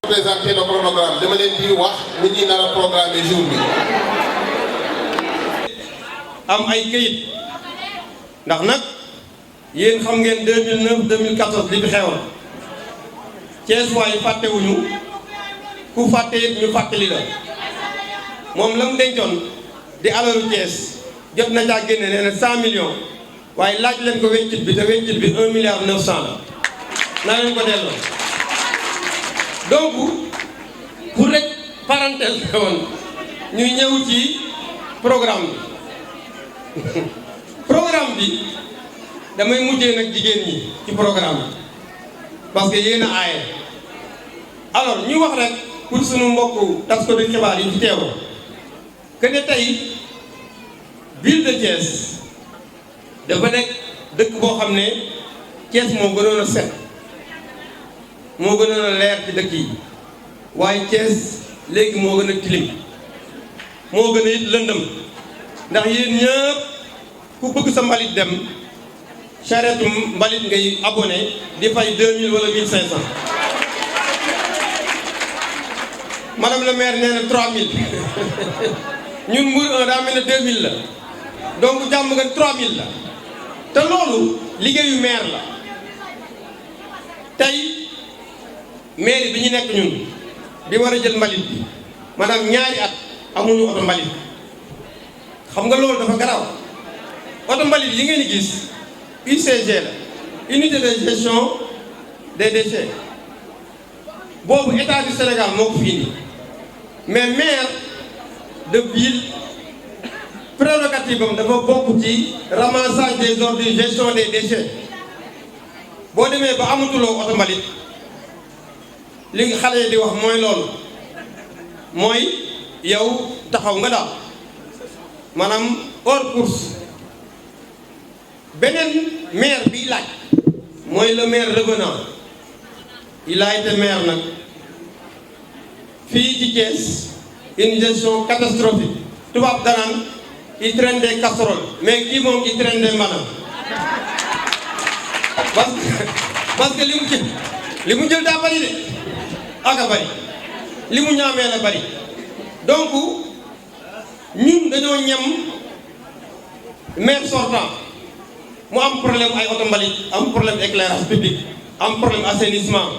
Présenter le chronogramme dama leen di wax ni ñuy nar a programmer jour bi. am ay këyit ndax nag yéen xam ngeen 2009 2014 li fi xewoon Thiès waaye fàttewuñu ku fàtte it ñu fàttali la moom la mu dencoon di alalu Thiès jot na caa génne nee na 100 millions waaye laaj leen ko weccit bi te weccit bi 1 milliard 900 la naa leen ko delloo. donc pour rek parenthèse la woon ñuy ñëw ci programme bi programme bi damay mujjee nag jigéen ñi ci programme bi parce que yéen a aaye alors ñu wax rek pour sunu mbokku tas ko di xibaar yi ci teew que ne tey ville de Thiès dafa nekk dëkk boo xam ne Thiès moo gënoon a set moo gënoon a leer ci dëkk yi waaye Thiès léegi moo gën a tilim moo gën a it lëndëm ndax yéen ñëpp ku bëgg sa mbalit dem charrette mbalit ngay abonné di fay 2000 wala 1500 madame le maire nee na 3000 ñun Mbour 1 daa mel ne 2000 la donc jàmm nga 3000 la te loolu liggéeyu maire la tey. mairie bi ñu nekk ñun bi war a jël mbalit bi maanaam ñaari at amuñu oto mbalit xam nga loolu dafa garaaw oto mbalit yi ngeen di gis UCG la unité de gestion des déchets boobu état du Sénégal moo ko fi indi mais maire de ville prérogative am dafa bokk ci ramassage des ordures gestion des déchets boo demee ba amatuloo oto mbalit li nga xale yi di wax mooy loolu mooy yow taxaw nga daal maanaam hors course beneen maire bi laaj mooy le maire revenant il a été maire nag fii ci Thiès une gestion catastrophique tubaab danaan il traîne des casseroles mais kii moom il traîne des manaam parce que li mu jël daa bari de aka bari li mu ñaamee la bari donc ñun dañoo ñem maire sortant mu am problème ay oto mbalit am problème éclairage public am problème assainissement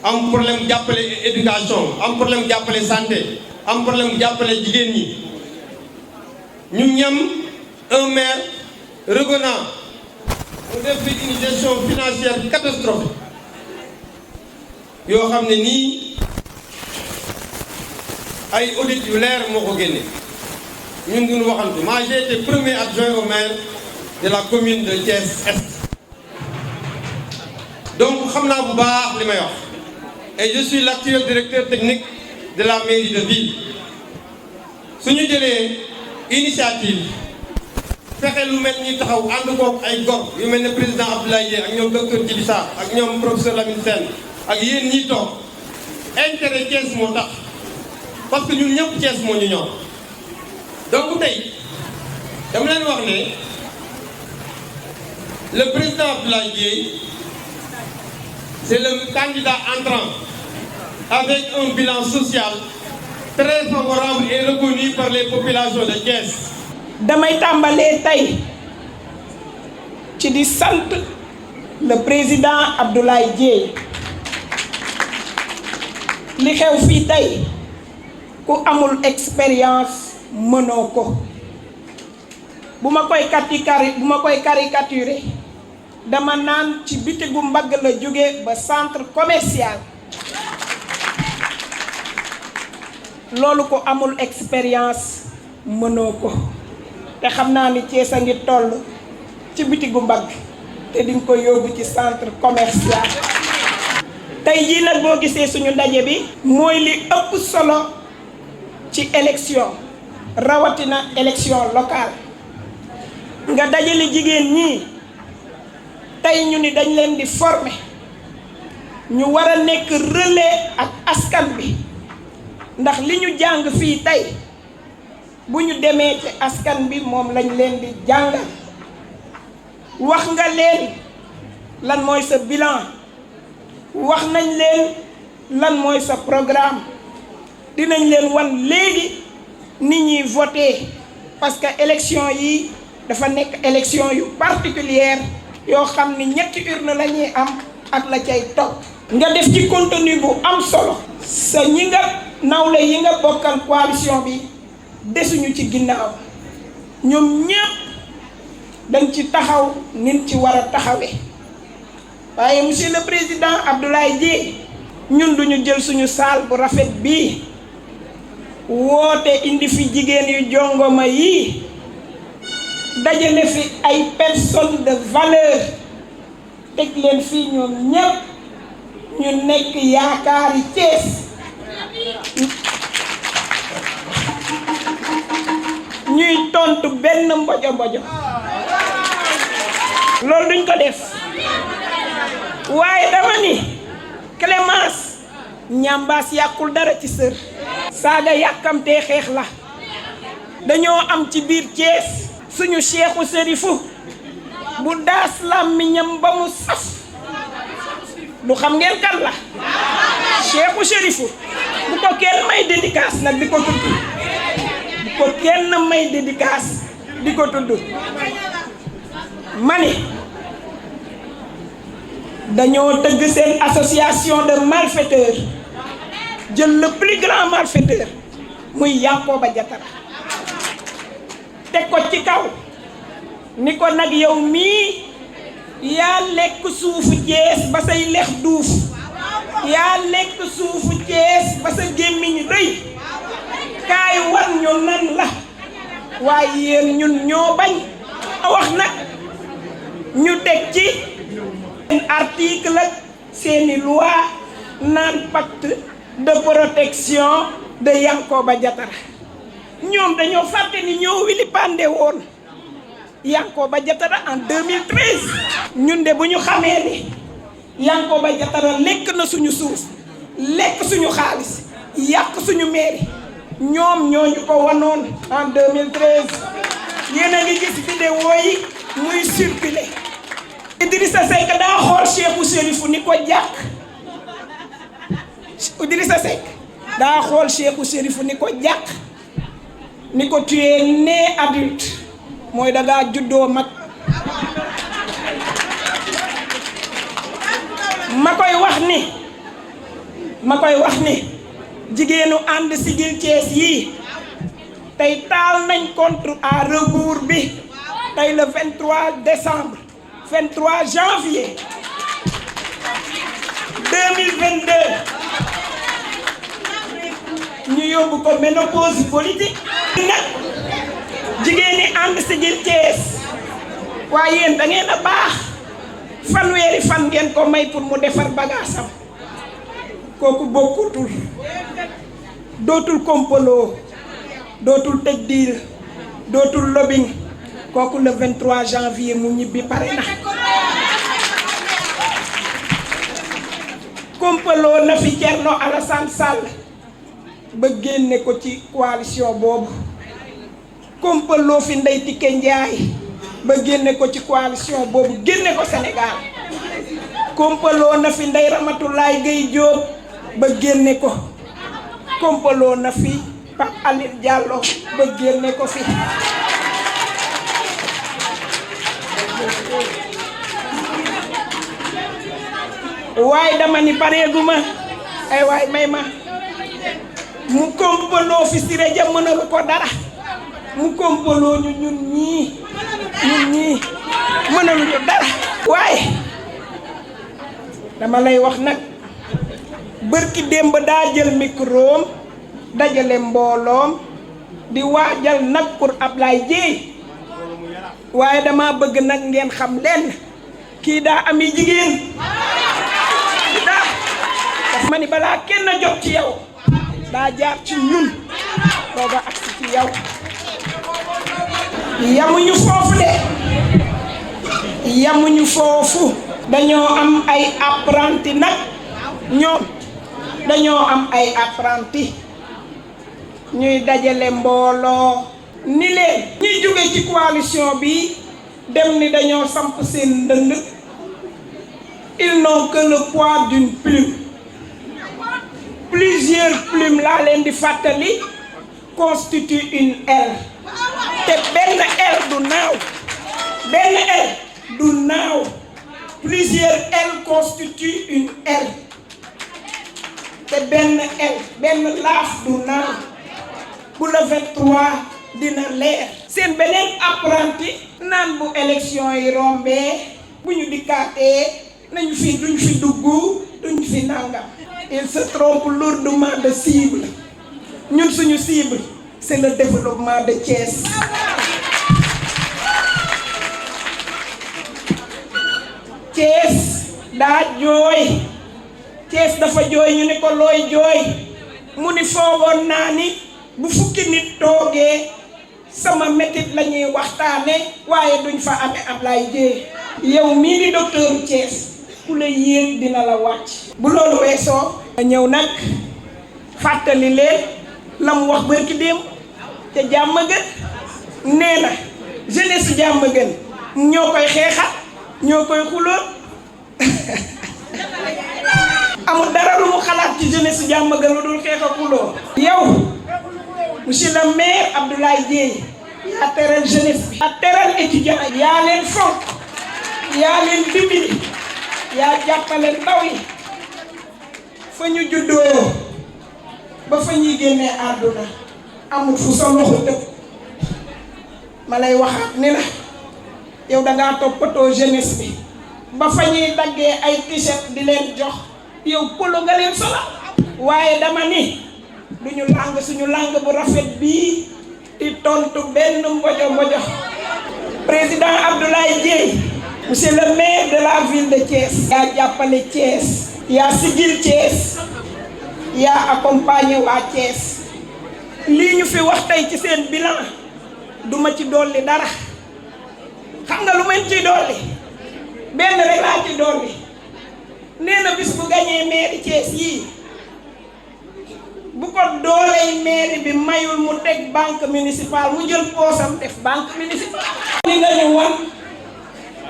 am problème jàppale éducation am problème jàppale santé am problème jàppale jigéen ñi ñu ñem un maire revenant mu def fi une gestion financière catastrophique yoo xam ne nii ay audit yu leer moo ko génne ñun duñu waxantu moi j'ai été premier adjoint au maire de la commune de Thiès Est donc xam naa bu baax li may wax et je suis l'actuel directeur technique de la mairie de ville suñu jëlee initiative fexe lu mel ni taxaw ànd kook ay gor yu mel ne président Abdoulaye Dièye ak ñoom docteur Djibi Sarr ak ñoom professeur Lamine Sène ak yéen ñi toog intérêt Thiès moo tax parce que ñun ñëpp Thiès moo ñu ñor donc tey dama leen wax ne le président Abdoulaye Dièye c'est le candidat entrant avec un bilan social très favorable et reconnu par les populations de Thiès. damay tàmbalee tey ci di sant le président Abdoulaye Dièye li xew fii tey ku amul expérience mënoo ko bu ma koy caricaturer dama naan ci bitigu mbagg la jóge ba centre commercial loolu ko amul expérience mënoo ko te xam naa ni Thiès a ngi toll ci bitigu mbagg te di nga ko yóbbu ci centre commercial. tey jii nag boo gisee suñu ndaje bi mooy li ëpp solo ci élection rawatina élection locale nga dajale jigéen ñi tey ñu ni dañ leen di former ñu war a nekk relais ak askan bi ndax li ñu jàng fii tey bu ñu demee ci askan bi moom lañ leen di jàngal. wax nga leen lan mooy sa bilan wax nañ leen lan mooy sa programme dinañ leen wan léegi ni ñuy voter parce que élection yi dafa nekk élection yu particulière yoo xam ni ñetti urne la ñuy am ak la cay topp. nga def ci contenu bu am solo. sa ñi nga nawle yi nga bokkal coalition bi desuñu ci ginnaaw ñoom ñépp dañ ci taxaw nin ci war a taxawee waaye monsieur le président Abdoulaye Dièye ñun duñu jël suñu saal bu rafet bii woote indi fi jigéen yu jongoma yi dajale fi ay personnes de valeur teg leen fii ñoom ñépp ñu nekk yaakaari Thiès ñuy tontu benn mbojo mbojo loolu duñ ko def waaye dama ni Clémence ñambaas yàqul dara ci sër saaga yàkkamtee xeex la dañoo am ci biir Thiès suñu Cheikhu Chérifou bu daas làmmiñam ba mu saf du xam ngeen kan la Cheikhu Chérifou bu ko kenn may dédicace nag di ko tudd bu ko kenn may dédicace di ko tudd mani dañoo tëgg seen association de malfaiteurs jël le plus grand malfaiteur muy Yankoba Diattara teg ko ci kaw ni ko nag yow mii yaa lekk suufu Thiès ba say lex duuf yaa lekk suufu Thiès ba sa gémmiñ rëy kaay wan ñu nan la waaye yéen ñun ñoo bañ a wax nag ñu teg ci article ak seeni loi naan pacte de protection de Yankoba Diattara ñoom dañoo fàtte ni ñoo wili pande woon Yankoba Diattara en 2013 ñun de bu ñu xamee ni Yankoba Diattara lekk na suñu suuf lekk suñu xaalis yàq suñu mairie ñoom ñoo ñu ko wanoon en 2013 yéen a ngi gis vidéo yi muy circuler Idrissa Seck daa xool Cheikhu Chérifou ni ko jàkk Idrissa Seck daa xool Cheikhu Chérifou ni ko jàkk ni ko tu es né adulte mooy dangaa juddoo mag ma koy wax ni jigéenu ànd Siggil Thiès yii tey taal nañ contre à rebours bi tey le 23 décembre 23 janvier 2022 ñu yóbbu ko ménopause politique nag jigéen ñi ànd Siggil Thiès waaye yéen da ngeen a baax fanweeri fan ngeen ko may pour mu defar bagaasam kooku bokkutul dootul kompolo dootul tëj diir dootul lobbying kooku le 23 janvier mu ñibbi pare na kompolo na fi Thierno Alassane Sall ba génne ko ci coalition boobu kompolo fi Ndeye Tické Ndiaye ba génne ko ci coalition boobu génne ko Sénégal kompolo na fi Ndeye Ramatoulaye Gueye Diop ba génne ko kompolo na fi Pape Alioune Diallo ba génne ko fi waaye dama ni pareeguma ay waay may ma mu kompolo fi Siré Dia mënalu ko dara mu kompolo ñu ñun ñii mënalu ñu dara waaye dama lay wax nag bërki démb daa jël microom dajale mbooloom di waajal nag pour Ablaye Dièye waaye dama bëgg nag ngeen xam leen kii daa ami jigéen daa daf ma ni balaa kenn jot ci yow daa jaar ci ñun booba agsi ci yow yamuñu foofu dañoo am ay apprenti nag ñoom dañoo am ay apprenti ñuy dajale mbooloo ni leen ñi jóge ci coalition bi dem ni dañoo samp seen ndënd, ils n'ont que le poids d'une plume. Plusieurs plumes laa leen di fàttali constitue une aile te benn aile du naaw, benn aile du naaw, plusieurs ailes constituent une aile te benn aile, benn laaf du naaw. Bu le 23 dina leer. Seen beneen apprenti naan bu élection yi rombee bu ñu dikkaatee nañu fi duñ fi dugg duñ fi nangam. Il se trompe lourdement de cible. Ñun suñu cible c'est le développement de Thiès. Thiès daa jooy, Thiès dafa jooy ñu ne ko looy jooy mu ni foogoon naa ni bu fukki nit toogee sama métit la ñuy waxtaane waaye duñ fa amee Ablaye Dieye. Yow mii di docteur Thiès ku la yéeg dina la wàcc. Bu loolu weesoo a ñëw nag fàttali leen la mu wax bërki démb te Diamaguène nee na jeunesse Diamaguène ñoo koy xeexat ñoo koy xulóot amul dara lu mu xalaat ci jeunesse Diamaguène lu dul xeex ak xulóot. Yow monsieur le maire Abdoulaye Dieye yaa teral jeunesse bi, yaa teral étudiant, yaa leen fonk, yaa leen dimbali, yaa jàppale ndaw yi fa ñu juddoo ba fa ñuy génnee àdduna amul fu sa loxo tëb. Ma lay waxaat ni la yow dangaa toppatoo jeunesse bi ba fa ñuy daggee ay t-shirt di leen jox yow polo nga leen solo. Waaye dama ni duñu làng suñu làng bu rafet bii di tontu benn mbojo mbojo. Président Abdoulaye Dieye, monsieur le maire de la ville de Thiès, yaa jàppale Thiès, yaa sigil Thiès, yaa accompagné waa Thiès. Lii ñu fi wax tey ci seen bilan duma ci dolli dara. Xam nga lu mën ci dolli benn rek laa ci dolli. Nee na bis bu gañee mairie Thiès yii bu ko dooley mairie bi mayul mu teg banque municipale mu jël poosam def banque municipale. li nga ñu wan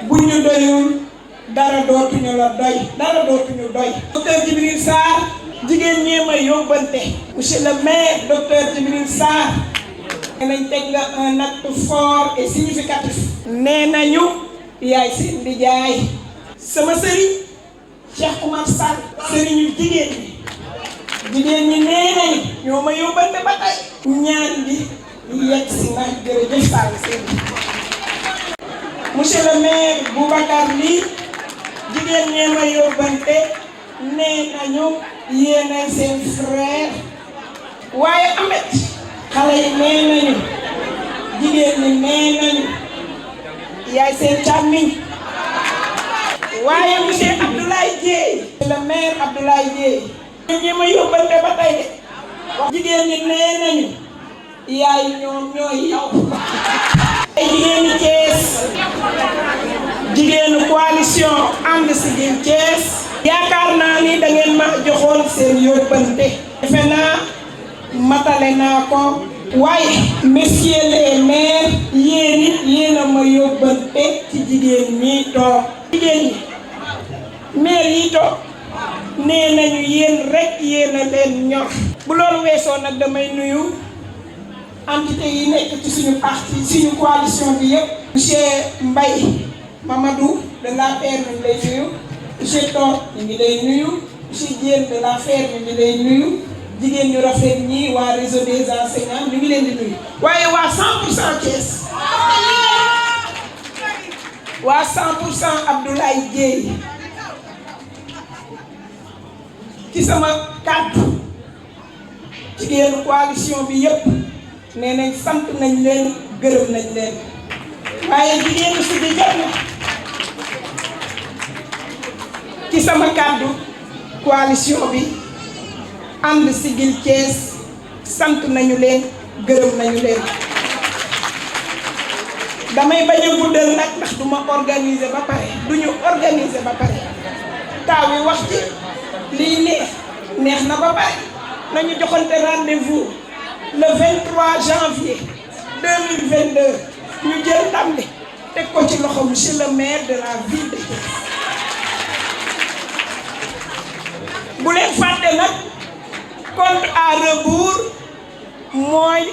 bu ñu doyul dara dootuñu la doy, dara dootuñu doy. Docteur Djibril Sarr jigéen ñee ma yóbbante. Monsieur le maire docteur Djibril Sarr nee nañ teg nga un acte fort et significatif. Nee nañu yaay seen di jaay sama sëriñ Cheikh Oumar Sall sëriñu jigéen ñi. Jigéen ñi nee nañu ñoo ma yóbbante ba tey ñaan bi yegg si na jërëjëf Sall seen. Monsieur le maire Boubacar Ly jigéen ñee ma yóbbante nee nañu yéenay seen frère. Waaye Amet xale yi nee nañu jigéen ñi nee nañu yaay seen càmmiñ. Waaye monsieur Abdoulaye Dieye le maire Abdoulaye Dieye ñi ma yóbbante ba tey de jigéen ñi nee nañu yaay ñoom ñooy yow. ay jigéenu Thiès jigéenu coalition ànd sigil Thiès yaakaar naa ni da ngeen ma joxoon seen yóbbante. defe naa matale naa ko. waaye messieurs les maires yéen it yéen a ma yóbbante ci jigéen ñi toog. jigéen ñi maire yi toog nee nañu yéen rek yéen a leen ñor. bu loolu weesoo nag damay nuyu entité yi nekk ci suñu parti suñu coalition bi yëpp. monsieur Mbaye Mamadou de l'APR ñu ngi lay nuyu. monsieur Tor ñu ngi lay nuyu. monsieur Diène de l'APR ñu ngi lay nuyu. jigéen ñu rafet ñi waa réseau des enseignants ñu ngi leen di nuyu. waaye waa 100% Thiès waa 100% Abdoulaye Dieye ci sama kàddu jigéenu coalition bi yëpp nee nañ sant nañ leen gërëm nañ leen. waaye jigéenu si di jot na ci sama kàddu coalition bi ànd sigil Thiès sant nañu leen gërëm nañu leen. damay bañ a guddal nag ndax du ma organiser ba pare duñu organiser ba pare taaw yi wax ci lii neex na ba pare nañu joxante rendez-vous le 23 janvier 2022 ñu jël ndam li teg ko ci loxo monsieur le maire de la ville de Thiès. bu leen fàtte nag compte à rebours mooy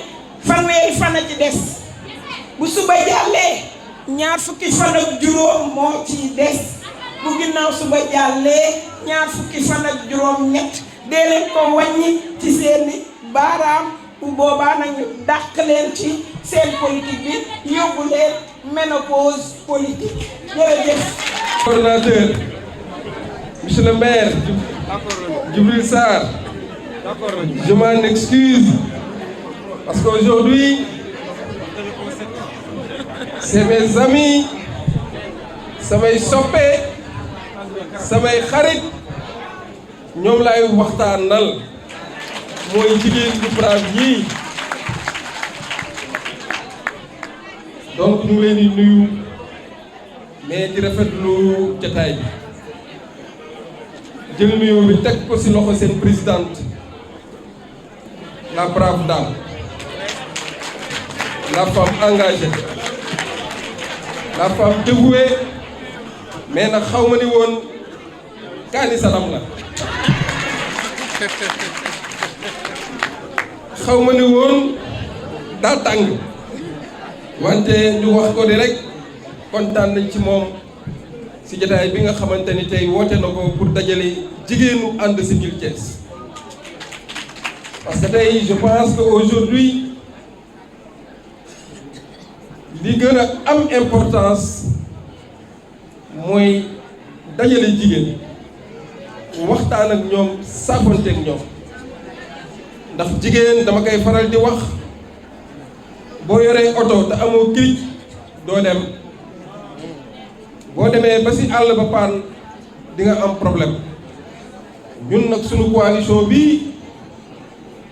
fanweeri fan a ci des bu suba jàllee ñaar fukki fan ak juróom moo ci des bu ginnaaw suba jàllee ñaar fukki fan ak juróom ñett dee leen ko wàññi ci seeni baaraam bu boobaa nañu dàq leen ci seen politique bi yóbbu leen ménopause politique jërëjëf. Coordonnateur, monsieur le maire Djibril Sarr, je m'en excuse parce qu'aujourd'hui c'est mes amis, samay soppe, samay xarit ñoom laay waxtaanal mooy jigéen ñu brave ñii. Donc ñu ngi leen di nuyu mais di rafetlu jotaay bi jël nuyoo bi teg ko ci loxo seen présidente la brave dame, la femme engagée, la femme dévouée, mais nag xaw ma ni woon kaani salam la xaw ma ni woon daa tàng wante ñu wax ko di rek kontaan nañ ci moom ci jotaay bi nga xamante ni tey woote na ko pour dajale jigéenu ànd Siggil Thiès. Parce que tey je pense que aujourd'hui li gën a am importance mooy dajale jigéen waxtaan ak ñoom saafonte ak ñoom ndax jigéen dama koy faral di wax boo yoree oto te amoo këyit doo dem boo demee ba ci àll ba paan di nga am problème. ñun nag sunu coalition bii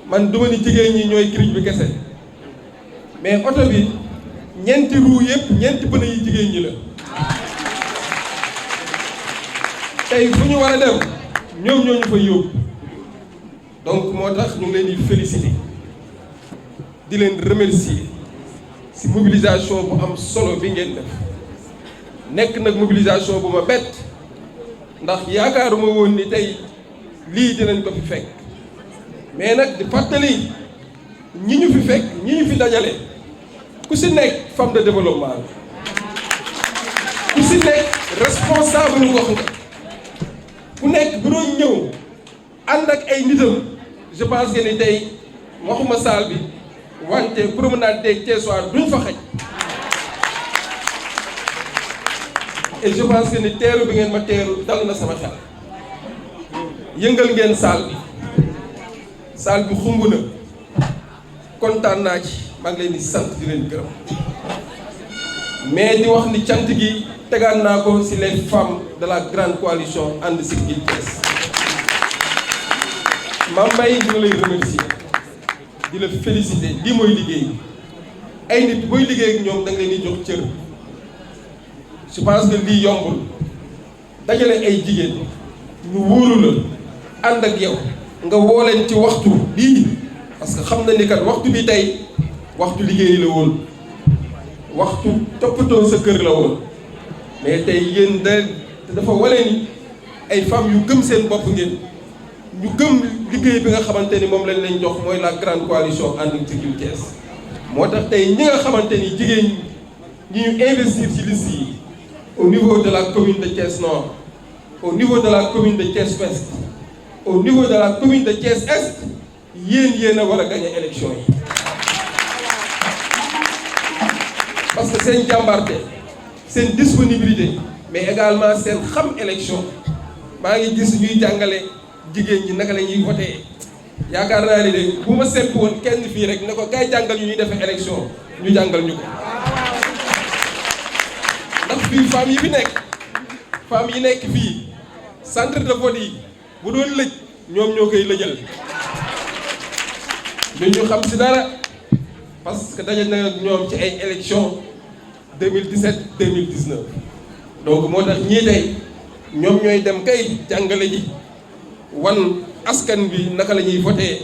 man duma ni jigéen ñi ñooy këyit bi kese mais oto bi ñeenti roue yëpp ñeenti pneu yi jigéen ñi la. tey fu ñu war a dem ñoom ñoo ñu fay yóbbu donc moo tax ñu ngi leen di féliciter di leen remercier ci mobilisation bu am solo bi ngeen def nekk nag mobilisation bu ma bett ndax yaakaaruma woon ni tey lii dinañ ko fi fekk mais nag di fàttali ñi ñu fi fekk ñi ñu fi dajale ku ci nekk femme de développement la ku ci nekk responsable gox nga ku nekk bu doon ñëw ànd ak ay nitam je pense que ni tey waxuma salle bi wante promenade des Thiessois duñ fa xaj et je pense que ni teeru bi ngeen ma teeru dal na sama xel yëngal ngeen salle bi xumb na kontaan naa ci maa ngi leen di sant di leen gërëm mais di wax ni cant gi tegaan naa ko ci les femmes de la grande coalition ànd Siggil Thiès. Mame Mbaye ñu lay remercier di la féliciter lii mooy liggéey ay nit booy liggéey ak ñoom da nga leen di jox cër je pense que lii yombul dajale ay jigéen ñu wóolu la ànd ak yow nga woo leen ci waxtu lii parce que xam na ni kat waxtu bi tey waxtu liggéey la woon waxtu toppatoo sa kër la woon mais tey yéen dafa wane ni ay femmes yu gëm seen bopp ngeen ñu gëm liggéey bi nga xamante ni moom lañ leen jox mooy la grande coalition ànd Siggil Thiès. moo tax tey ñi nga xamante ni jigéen ñi ñu investir ci liste yi au niveau de la commune de Thiès Nord, au niveau de la commune de Thiès Ouest, au niveau de la commune de Thiès Est yéen a war a gagner élection yi parce que seen jàmbarte seen disponibilité mais également seen xam élection maa ngi gis ñuy jàngale jigéen ñi naka la ñuy voté yaakaar naa ni de bu ma sepp woon kenn fii rek ne ko kay jàngal ñu ñuy defee élection ñu jàngal ñu ko ndax fii femmes yi fi nekk femmes yi nekk fii centre de vote yi bu doon lëj ñoom ñoo koy lëjal ñu xam ci dara parce que daje na ñoom ci ay élection 2017 2019 donc moo tax ñii tey ñoom ñooy dem kay jàngale ji wan askan bi naka la ñuy voté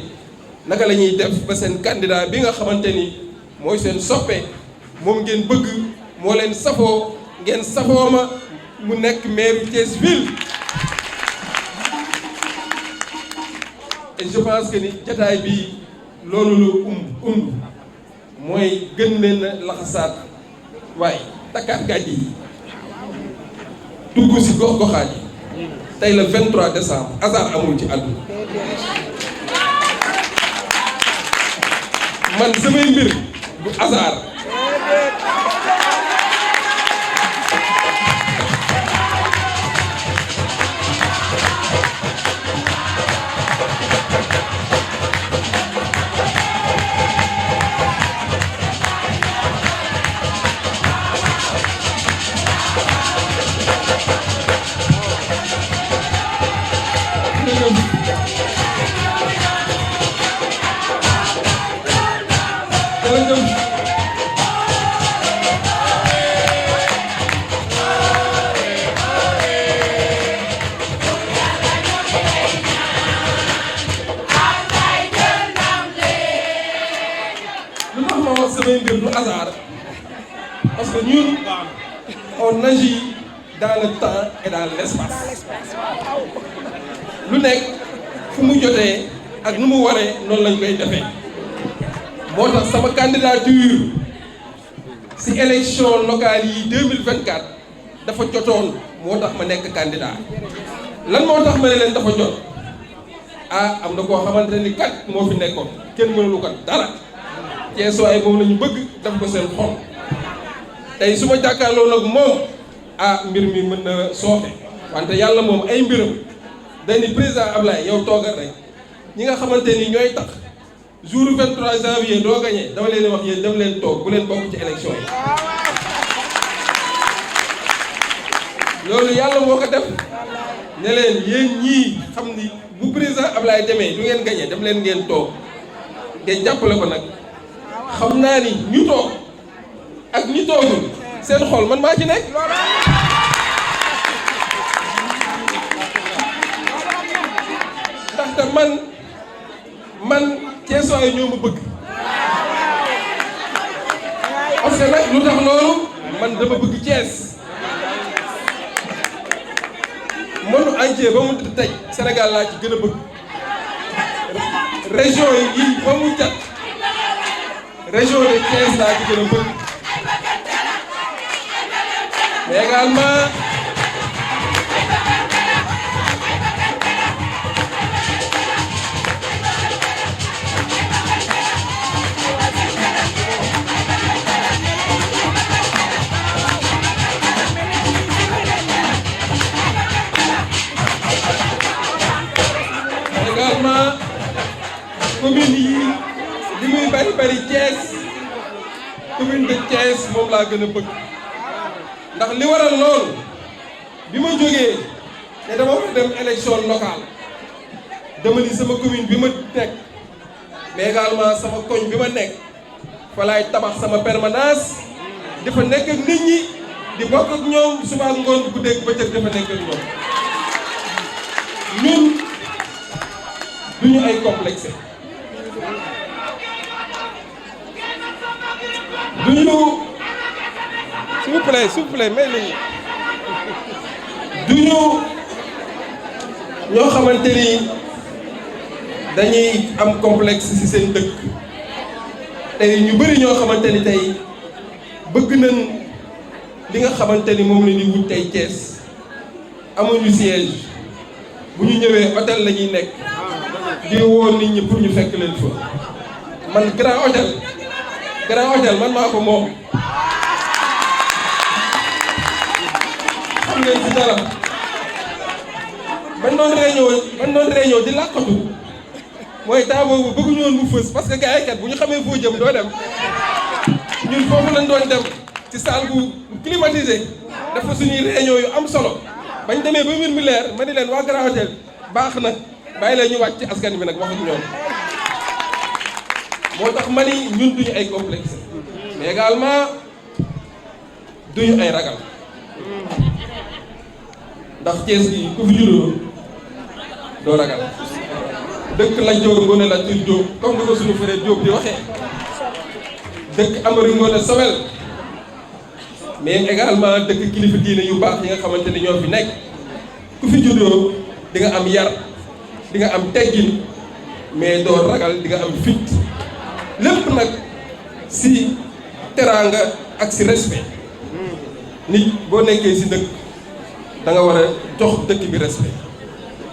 naka la ñuy def ba seen candidat bi nga xamante ni mooy seen soppe moom ngeen bëgg moo leen safoo ngeen safoo ma mu nekk maire Thiès ville. Et je pense que ni jataay bi loolu lu mooy gën leen a laxasaat waaye takkaat gàjj yi dugg si gox-goxaat yi tey le 23 décembre hasard amul ci àdduna man samay mbir du hasard parce que ñun on agit dans le temps et dans l'espace lu nekk fu mu jotee ak nu mu waree noonu lañ koy defee moo tax sama candidature ci élection locale yi 2024 dafa jotoon moo tax ma nekk candidat lan moo tax ma ne leen dafa jot am na koo xamante ni kat moo fi nekkoon kenn mënulu ko dara Thiès waaye moom la ñu bëgg def ko seen xol tey su ma jàkkaarloo nag moom mbir mi mën na sooxe wante yàlla moom ay mbiram dañu président Ablaye yow toogal rek ñi nga xamante ni ñooy tax jour 23 janvier doo gagné dama leen wax yéen dem leen toog bu leen bokk ci élection yi loolu yàlla moo ko def ne leen yéen ñii xam ni bu président Ablaye demee du ngeen gagné dem leen ngeen toog ngeen jàppale ko nag xam naa ni ñu toog ak ñu toogul seen xol man maa ci nekk ndaxte man Thiès waaye ñoo ma bëgg parce que nag lu tax loolu man dama bëgg Thiès mënu entier ba mu tey Sénégal laa ci gën a bëgg région yi ba mu jat région de Thiès laa ci gën a bëgg mais également commune yi li muy bari Thiès commune de Thiès moom laa gën a bëgg ndax li waral loolu bi ma jógee te dama war a dem élection locale dama ni sama commune bi ma nekk mais également sama koñ bi ma nekk fa laay tabax sama permanence di fa nekk ak nit ñi di bokk ak ñoom suba ak ngoon guddeeg bëccëg dafa nekk ak ñoom ñun duñu ay complexé duñu s'il vous plaît may nañu duñu ñoo xamante ni dañuy am complexe ci seen dëkk tey ñu bari ñoo xamante ni tey bëgg nañ li nga xamante ni moom la ñuy wut tey Thiès amuñu siège bu ñu ñëwee hôtel la ñuy nekk di woo nit ñi pour ñu fekk leen fa man grand hôtel man maa ko moom xam ngeen ci dara bañ doon réunion di làqatu mooy temps boobu bëgguñu woon mu fës parce que gars yi kat bu ñu xamee foo jëm doo dem ñun foofu lañ doon dem ci salle bu climatisé dafa suñuy réunion yu am solo bañ demee ba mbir mi leer ma ni leen waa grand hôtel baax na bàyyi leen ñu wàcc ci askan bi nag wax ak ñoom moo tax ma ni ñun duñu ay complexe mais également duñu ay ragal ndax Thiès gi ku fi juddoo doo ragal dëkk Lat Joor Ngoone Latiir Jóob comme ni ko suñu frère Jóob di waxee dëkk Amari Ngoone Sobel mais également dëkk kilifa diine yu baax yi nga xamante ni ñoo fi nekk ku fi juddoo di nga am yar di nga am teggin mais doo ragal di nga am fit lépp nag si teraanga ak si respect nit boo nekkee si dëkk da nga war a jox dëkk bi respect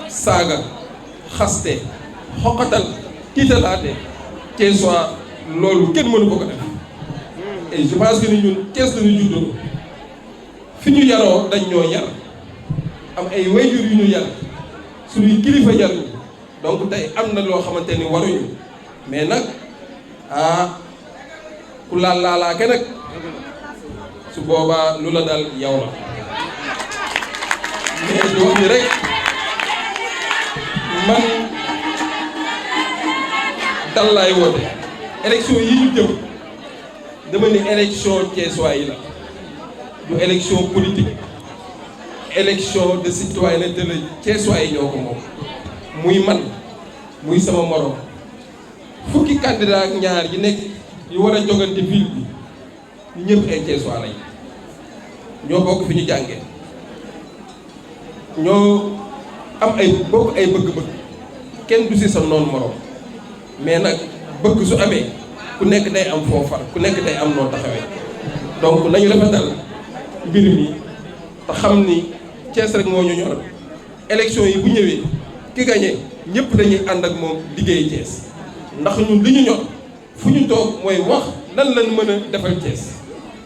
saaga xaste xoqatal tiitalaate Thiès waa loolu kenn mënu ko ko def et je pense que ni ñun Thiès la ñu juddoo fi ñu yaroo dañ ñoo yar am ay wayjur yu ñu yar suñuy kilifa yar ñu donc tey am na loo xamante ni waruñu mais nag ku laal laalaake nag su boobaa lu la dal yow la mais di wax ni rek man dal laay woote élection yi ñu jëm dama ni élection Thiessois yi la du élection politique élection de citoyenneté la Thiessois yi ñoo ko moom muy man muy sama morom fukki candidat ak ñaar yi nekk yu war a jogante ville bi ñu ñëpp ay Thiessois lañ ñoo bokk fi ñu jàngee ñoo am ay bokk ay bëgg-bëgg kenn du si sa noonu morom mais nag bëgg su amee ku nekk day am foofar ku nekk day am noo taxawee donc nañu rafetal mbir mi te xam ni Thiès rek moo ñu ñor élection yi bu ñëwee ki gagné ñëpp dañuy ànd ak moom liggéey Thiès ndax ñun li ñu ñor fu ñu toog mooy wax lan lañ mën a defal Thiès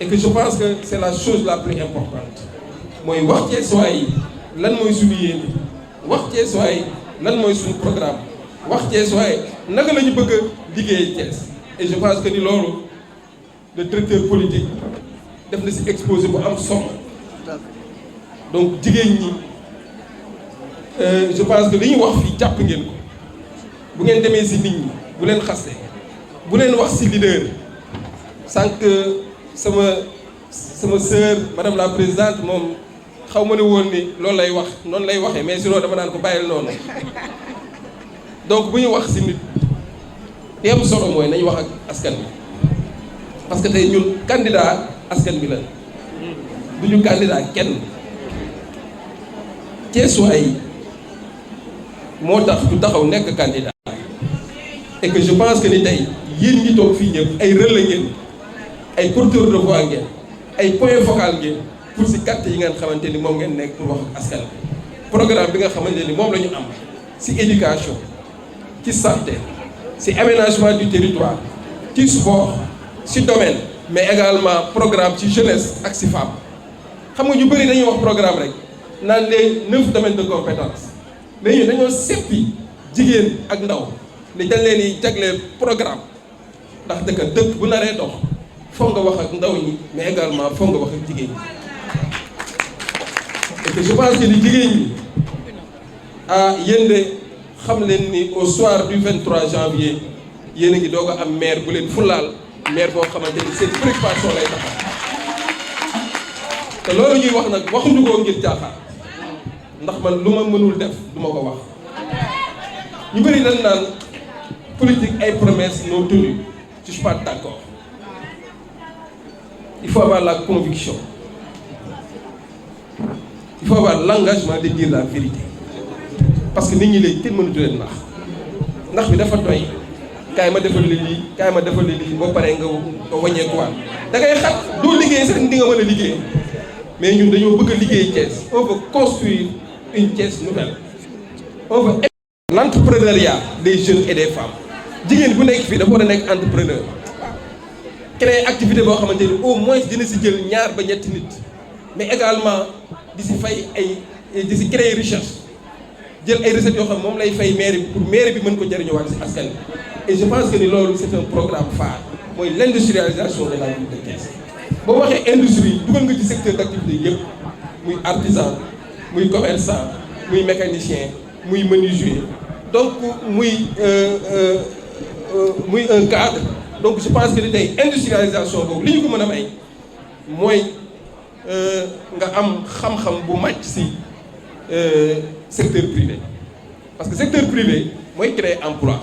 et que je pense que c'est la chose la plus importante mooy wax Thiessois yi lan mooy suñu yéene wax Thiessois yi lan mooy suñu programme wax Thiessois yi naka la ñu bëgg a liggéey Thiès et je pense que ni loolu le directeur politique def na ci exposé bu am solo donc jigéen ñi je pense que li ñu wax fii jàpp ngeen ko bu ngeen demee ci nit ñi bu leen xaste bu leen wax ci leader sànq sama sœur madame la présidente moom xaw ma ne woon ni loolu lay wax noonu lay waxee mais sinon dama naan ko bàyyil noonu donc bu ñu wax ci nit li am solo mooy nañu wax ak askan bi parce que tey ñun candidat askan bi la du ñu candidat kenn Thiessois yi moo tax du taxaw nekk candidat et que je pense que ni tey yéen ñi toog fii ñëpp ay relais ngeen ay porteurs de voix ngeen ay point focal ngeen pour si carte yi ngeen xamante ni moom ngeen nekk pour wax ak askan bi programme bi nga xamante ni moom la ñu am si éducation ci santé si aménagement du territoire ci sport si domaine mais également programme ci jeunesse ak si femme xam nga ñu bëri dañuy wax programme rek naan les 9 domaines de compétence mais ñun dañoo seppi jigéen ak ndaw ni dañ leen di jagleel programme ndax dëkk bu naree dox foog nga wax ak ndaw ñi mais également foog nga wax ak jigéen ñi et que je pense que ni jigéen ñi yéen de xam leen ni au soir du 23 janvier yéen a ngi doog a am maire bu leen fulaal maire boo xamante ni seen préoccupation lay taxaw te loolu ñuy wax nag waxuñu ko ngir jaaxaar ndax man lu ma mënul def du ma ko wax ñu bëri dañ naan politique ay promesses non tenues je suis pas d'accord il faut avoir la conviction il faut avoir l'engagement de dire la vérité parce que nit ñi léegi kenn mënatu leen ndax bi dafa doy kaay ma defal la lii kaay ma defal la lii boo paree nga wàññeekuwaat da ngay xat doo liggéey sax di nga mën a liggéey mais ñun dañoo bëgg a liggéey Thiès on veut construire une Thiès nouvelle on veut l'entrepreneuriat des jeunes et des femmes jigéen bu nekk fii dafa war a nekk entrepreneur créer activité boo xamante ni au moins dina si jël ñaar ba ñetti nit mais également di si fay ay di si créer recherche jël ay recettes yoo xam moom lay fay mairie bi pour mairie bi mën ko jëriñoo si askan bi et je pense que ni loolu c'est un programme phare mooy l'industrialisation de la ville de Thiès boo waxee industrie dugal nga ci secteur d'activité yëpp muy artisan muy commerçant muy mécanicien muy menuisier donc muy un cadre donc je pense que ni tey industrialisation boobu li ñu ko mën a may mooy nga am xam-xam bu màcc si secteur privé parce que secteur privé mooy créer emploi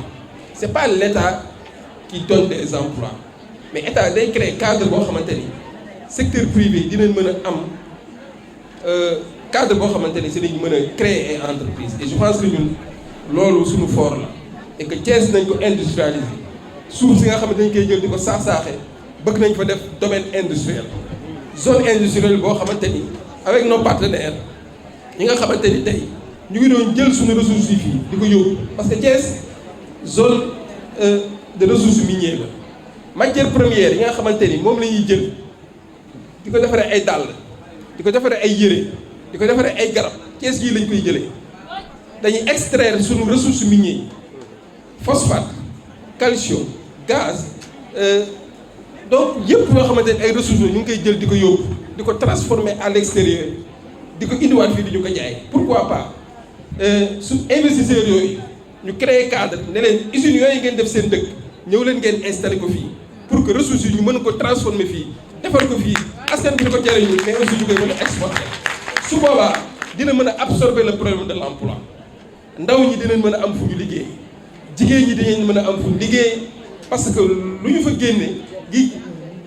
c'est pas l'État qui donne des emplois mais état day créer cadre boo xamante ni secteur privé dinañ mën a am cadre boo xamante ni si dañu mën a créer ay entreprise et je pense que ñun loolu suñu fort la et que Thiès nañ ko industrialiser suuf si nga xamante dañ koy jël di ko saax-saaxee bëgg nañ fa def domaine industriel zone industrielle boo xamante ni avec nos partenaires ñi nga xamante ni tey ñu ngi doon jël suñu ressources yi fii di ko yóbbu parce que Thiès zone de ressources minières la matière première yi nga xamante ni moom la ñuy jël di ko defaree ay dàll di ko defaree ay yére di ko defaree ay garab Thiès gii lañ koy jëlee dañuy extraire suñu ressources minières phosphate calcium gaz donc yëpp yoo xamante ni ay ressources ñu ngi koy jël di ko yóbbu di ko transformer à l'extérieur di ko indiwaat fii di ñu ko jaay pourquoi pas su investisseurs yooyu ñu créer cadre ne leen usines yooyu ngeen def seen dëkk ñëw leen ngeen installé ko fii pour que ressources yi ñu mën ko transformer fii defar ko fii askan bi di ko jariñu mais aussi ñu koy mën a exporter su boobaa dina mën a absorber le problème de l'emploi ndaw ñi dinañ mën a am fu ñu liggéey jigéen ñi dinañ mën a am fu ñu liggéey parce que lu ñu fa génne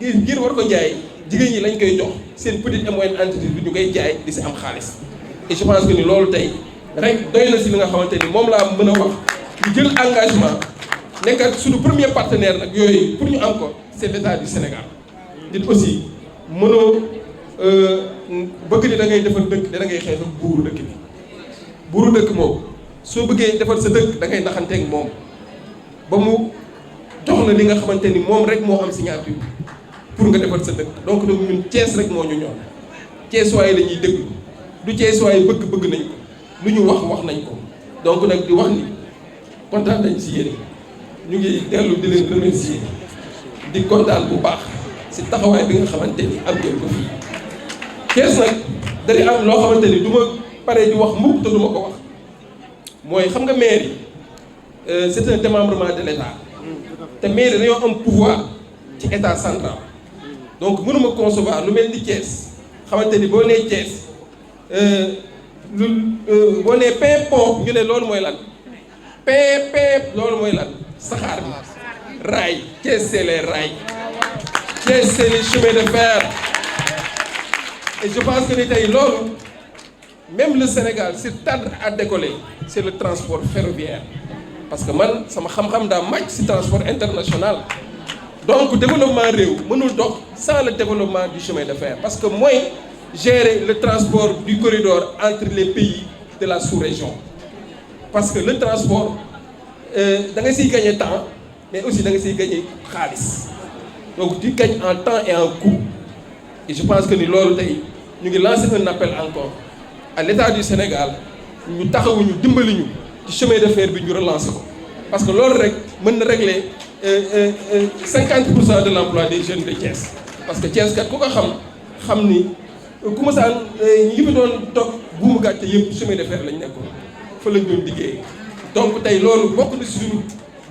ngir war ko jaay jigéen ñi lañ koy jox seen petite et moyenne entreprise bi ñu koy jaay di si am xaalis et je pense que ni loolu tey rek doy na si li nga xamante ni moom laa mën a wax ñu jël engagement nekkat suñu premier partenaire nag yooyu pour ñu am ko c'est l'État du Sénégal nit aussi mënoo bëgg ni da ngay defar dëkk da ngay xeex ak buuru dëkk bi buuru dëkk moom soo bëggee defar sa dëkk da ngay naxanteeg moom ba mu jox la li nga xamante ni moom rek moo am signature pour nga defar sa dëkk donc nag ñun Thiès rek moo ñu ñor Thiès waaye la ñuy déglu du Thiès waaye bëgg nañ ko lu ñu wax nañ ko donc nag di wax ni kontaan nañ si yéen ñu ngi dellu di leen remercier di kontaan bu baax si taxawaay bi nga xamante ni am ngeen ko fii Thiès nag dañuy am loo xamante ni du ma paree di wax mukk te du ma ko wax mooy xam nga maire yi c'est un démembrement de l'État te maire dañoo am pouvoir ci état central donc mënuma concevoir lu mel ni Thiès xamante ni boo nee Thiès boo nee pont ñu ne loolu mooy lan loolu mooy lan saxaar bi raay Thiès c'est les rails Thiès c'est les chemins de fer et je pense que ni tey loolu même le Sénégal s'il tarde à décoller c'est le transport ferroviaire parce que man sama xam-xam daa màcc ci transport international donc développement réew mënul dox sans le développement du chemin de fer parce que mooy gérer le transport du corridor entre les pays de la sous-région parce que le transport da nga siy gagner temps mais aussi da nga siy gagner xaalis donc tu gagnes en temps et en coût et je pense que ni loolu tey ñu ngi lancer un appel encore à l'État du Sénégal ñu taxawuñu dimbali ñu ci chemin de fer bi ñu relancer ko parce que loolu rek mën na régler 50% de l'emploi des jeunes de Thiès parce que Thiès kat ku ko xam ni ku ma saan ñi fi doon toog buumu gàcce yëpp chemin de fer lañ nekkoon fa lañ doon liggéey donc tey loolu bokk na si suñu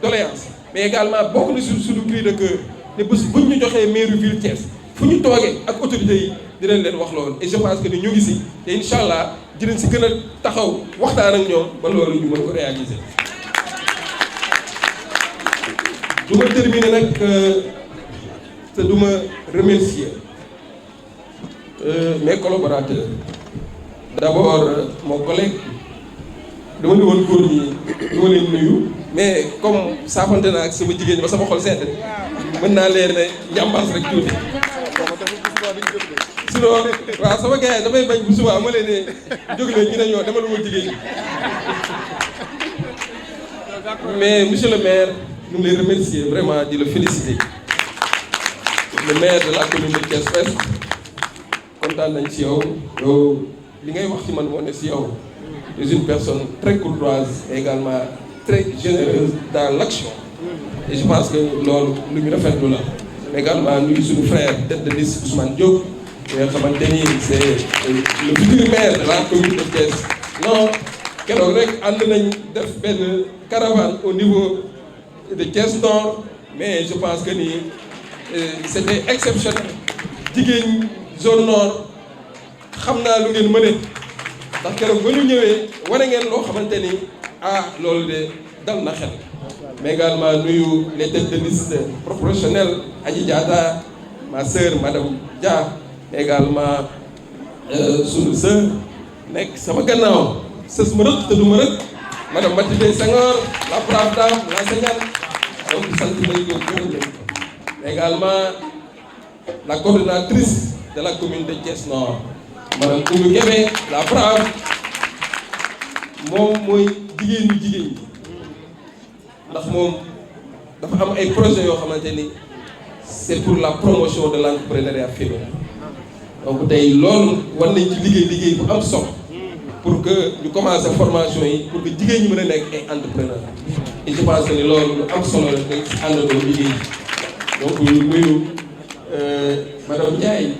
doléance mais également bokk na si suñu cri de cœur ne bés buñ ñu joxee mairie ville Thiès fu ñu toogee ak autorités yi dinañ leen wax loolu et je pense que ni ñu ngi si te incha allah dinañ si gën a taxaw waxtaan ak ñoom ba loolu ñu mën ko réaliser. du ma terminer nag te du ma remercier mes collaborateurs d'abord mon collègue dama ne woon góor ñi dama leen nuyu mais comme saafante naa ak sama jigéen ñi ba sama xol sedd mën naa leen ne njàmbaas rek tuuti sinon waaw sama gars yi damay bañ bu subaa ma leen ne jóg leen ñu ne ñoo dama lu ma jigéen ñi mais monsieur le maire ñu ngi lay remercier vraiment di la féliciter le maire de la commune de Thiès Ouest kontaan nañ ci yow li ngay wax ci man moo ne ci yow tu es une personne très courtoise et également très généreuse dans l'action et je pense que loolu lu ñu rafetlu la également nuyu suñu frère tête de liste Ousmane Diop nga xamante ni c'est le futur maire de la commune de Thiès non keroog rek ànd nañ def benn caravane au niveau de Thiès Nord mais je pense que ni c'était exceptionnel jigéen zone nord xam naa lu ngeen mëne ndax keroog ba ñu ñëwee wane ngeen loo xamante ni loolu de dal na xel mais également nuyu les têtes de liste proportionnelles Adji Diatta, ma sœur madame Dia, mais également sunu sœur nekk sama gannaaw sës ma rëkk te du ma rëkk madame Mathilde Senghor, la brave dame, l'enseignante, donc sant nañu ko gërëm leen mais également la coordonnatrice de la commune de Thiès Nord madame Oumou Kébé, la brave, moom mooy jigéen ñi ndax moom dafa am ay projets yoo xamante ni c'est pour la promotion de l'entrepreneuriat féminin donc tey loolu war nañ ci liggéey bu am solo pour que ñu commencer formation yi pour que jigéen ñi mën a nekk ay entrepreneurs et je pense que ni loolu lu am solo la nga ci àndandoo liggéey donc ñu nuyu madame Ndiaye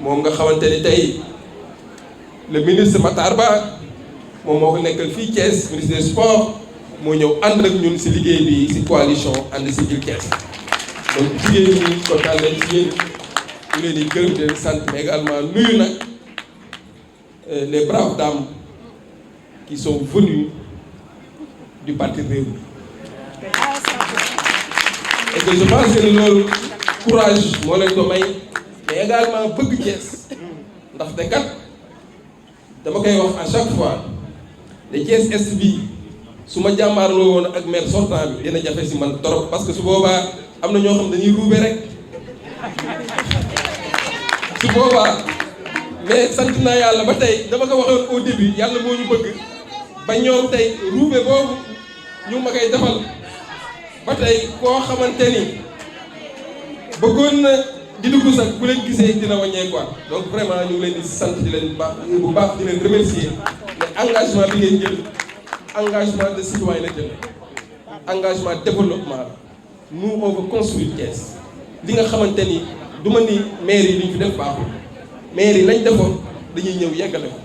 moom nga xamante ni tey le ministre Matar Ba moom moo ko nekkal fii Thiès ministre des sports moo ñëw ànd ak ñun ci liggéey bi ci coalition ànd Siggil Thiès donc jigéen ñi kontaan nañ ci yéen ñu leen di gërëm di leen sant mais également nuyu nag les braves dames qui sont venues du parti Rewmi et que je pense que loolu courage moo leen ko may mais également bëgg Thiès ndaxte kat dama koy wax à chaque fois de Thiès Est bi su ma jàmmaarloo woon ak maire sortant bi dina jafe si man trop parce que su boobaa am na ñoo xam dañuy ruube rek su boobaa mais sant naa yàlla ba tey dama ko waxoon au début yàlla moo ñu bëgg ba ñoom tey ruube boobu ñu ma koy defal ba tey koo xamante ni bëggoon na di dugg sax bu leen gisee dina wàññee quoi donc vraiment ñu ngi leen di sant di leen baax bu baax di leen remercier mais engagement bi ngeen jël engagement de citoyenneté engagement développement nous on veut construire Thiès li nga xamante ni du ma ni maire yi li ñu fi def baaxul maire yi lañ defoon dañuy ñëw yeggale ko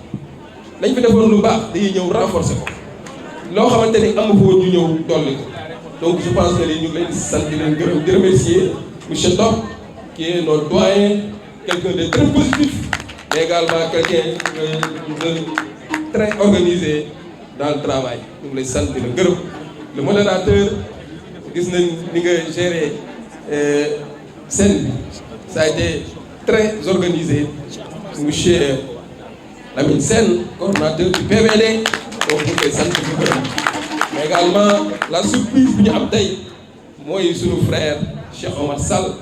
lañ fi defoon lu baax dañuy ñëw renforcer ko loo xamante ni amu ko woon ñu ñëw dolli ko donc je pense que ñu ngi leen di sant di leen gërëm di remercier monsieur Top qui est notre doyen quelqu'un de très positif mais également quelqu'un de très organisé dans le travail ñu ngi lay sant di la gërëm le modérateur gis nañ ni nga gérer scène bi ça a été très organisé monsieur Lamine Sène coordonnateur du PVD donc ñu ngi koy sant di ko gërëm mais également la surprise bi ñu am tey mooy sunu frère Cheikh Omar Sall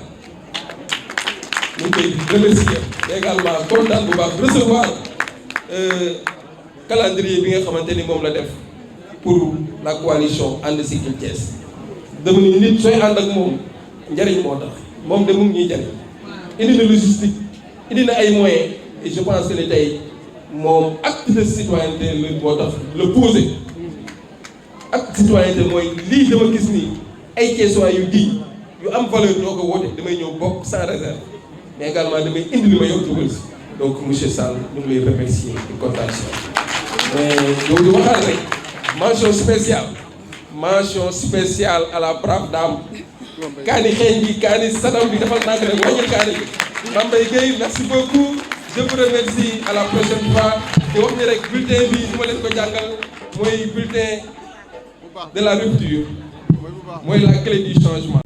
ñu ngi koy remercier mais également kontaan bu baax recevoir calendrier bi nga xamante ni moom la def pour la coalition ànd Siggil Thiès dama ni nit sooy ànd ak moom njariñ moo tax moom de mu ngi ñuy jariñ indi na logistique indi na ay moyens et je pense que ni tey moom acte de citoyenneté la moo tax le poser acte de citoyenneté mooy lii dama gis ni ay Thiessois yu di yu am valeur ñoo ko woote damay ñëw bokk sans réserve mais également damay indi li ma yor dugal si donc monsieur Sall ñu ngi lay remercier di kontaan si mais yow di waxaat rek mention spéciale à la brave dame kaani xeeñ gi kaani sadam bi dafa nànk rek wàññil kaani bi Mame Mbaye Gueye merci beaucoup je vous remercie à la prochaine fois di wax ni rek bulletin bi su ma leen ko jàngal mooy bulletin de la rupture mooy la clé du changement